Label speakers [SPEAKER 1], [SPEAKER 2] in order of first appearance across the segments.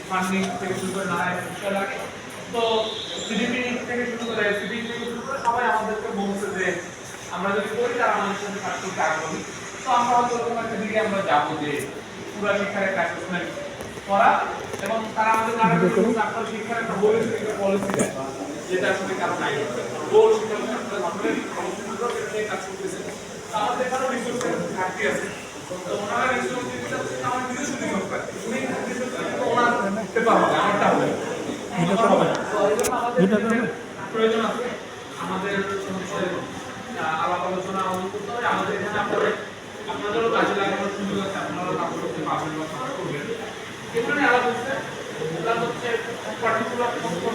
[SPEAKER 1] Funding থেকে শুরু করে নানা বিষয় লাগে। তো সিডিপি থেকে শুরু করে সিডিপি থেকে শুরু করে সবাই আমাদেরকে বলছে যে আমরা যদি করি তারা আমাদের সাথে কাজ করতে আগ্রহী। তো আমরা হয়তো ওরকম একটা দিকে আমরা যাবো যে পুরো শিক্ষার একটা অ্যাসেসমেন্ট করা, এবং তারা আমাদের আপনার শিক্ষার একটা পলিসি দেয় যেটা আসলে কারো নাই। গোল শিক্ষা আপনারা আসলে কাজ করতেছে, আমাদের এখানেও রিসোর্সের ঘাটতি আছে। তো ওনারা রিসোর্স দিতে চাচ্ছে আমার নিজস্ব রিসোর্স পাচ্ছে, উনি রিসোর্স দিতে ওনার পেপার হবে, আমারটা হবে প্রয়োজন আছে। আমাদের আলাপ আলোচনা করতে হবে। আমাদের এখানে আপনাদেরও কাজে লাগানোর সুযোগ আছে, আপনারাও কাজ করতে পারবেন বা সবাই করবেন। এগুলো নিয়ে আলাপ হচ্ছে, ওটা হচ্ছে পার্টিকুলার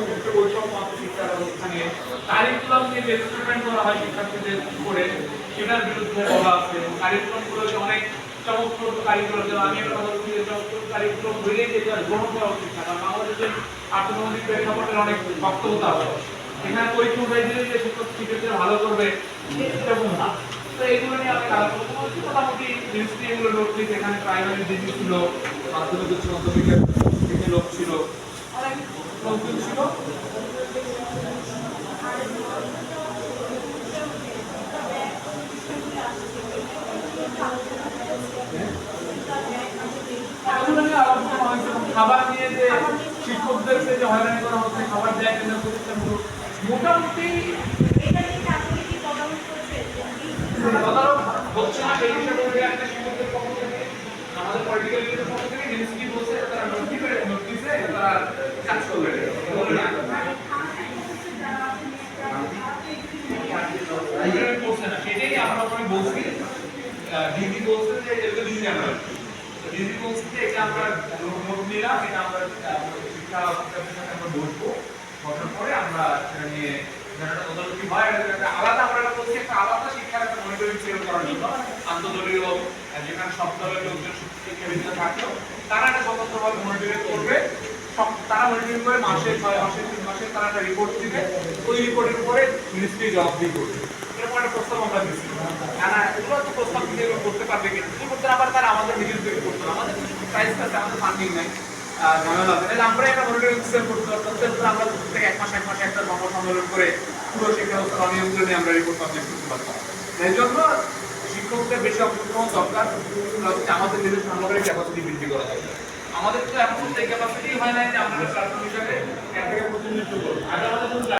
[SPEAKER 1] ক্ষেত্রে ওইসব শিক্ষা ব্যবস্থা নিয়ে কারিকুলাম নিয়ে যে এক্সপেরিমেন্ট করা হয় শিক্ষার্থীদের করে, সেটার বিরুদ্ধে বলা আছে। কারিকুলাম গুলো যে অনেক চমৎকার কারিকুলাম, আমি একটা কথা বলছি যে চমৎকার কারিকুলাম হইলেই যেটা গ্রহণ করা উচিত না, কারণ বাংলাদেশের আর্থসামাজিক প্রেক্ষাপটের অনেক বক্তব্যতা আছে। এখানে পরীক্ষা উঠাই দিলে যে শিক্ষার্থীরা ভালো করবে এরকম না। তো এগুলো নিয়ে আমি মোটামুটি জিনিসটি এগুলো লোক ছিল, এখানে প্রাইমারি ডিগ্রি ছিল, মাধ্যমিক উচ্চ মাধ্যমিকের থেকে লোক ছিল, অনেক লোকজন ছিল। খাবার নিয়ে যে শিক্ষকদেরকে যে হয়রানি করা হচ্ছে, খাবার দেয় কিনা মোটামুটি তদারক হচ্ছে না। সেই হিসাবে একটা শিক্ষকদের পক্ষ থেকে আমাদের পলিটিক্যাল লিডারের পক্ষ থেকে মিনিস্ট্রি বলছে তারা নোটিসে তারা কাজ করবে না। সেটাই আমরা ওখানে বলছি, দিদি বলছে যে এগুলো দিদি আমরা দিদি বলছে যে এটা আমরা নোট নিলাম, এটা আমরা শিক্ষা অফিসারের সাথে আমরা বসবো, বসার পরে আমরা সেটা নিয়ে তদারকি হয়। আলাদা আমরা বলছি একটা আলাদা শিক্ষার একটা মনিটরিং সেল করার জন্য আন্তঃদলীয়, যেখানে সব দলের লোকজন শিক্ষাবিদ থাকলো তারা একটা স্বতন্ত্রভাবে মনিটরিং করবে। তারা মনিটরিং করে মাসে 6 মাসে 3 মাসে তারা একটা রিপোর্ট দিবে, ওই রিপোর্টের উপরে মিনিস্ট্রি জবাবদিহি করবে। এরকম একটা প্রস্তাব আমরা দিচ্ছি। এগুলো তো প্রস্তাব দিতে করতে পারবে, কিন্তু করতে আবার তারা আমাদের নিজের থেকে করতে হবে। আমাদের প্রাইস আছে, আমাদের ফান্ডিং নাই, ঝামেলা আছে। তাহলে আমরা একটা মনিটরিং সিস্টেম করতে পারতাম, আমরা প্রত্যেক এক মাসে একটা সংবাদ সম্মেলন করে পুরো শিক্ষা ব্যবস্থার অনিয়মগুলো নিয়ে আমরা রিপোর্ট পাবলিশ করতে পারতাম। এই জন্য শিক্ষকদের বেশি অংশগ্রহণ দরকার, আমাদের নিজের সামগ্রিক ক্যাপাসিটি বৃদ্ধি করা দরকার। আমাদের তো এখন এই ক্যাপাসিটি হয় না যে আমরা প্ল্যাটফর্ম হিসাবে 1 থেকে 25 করবো।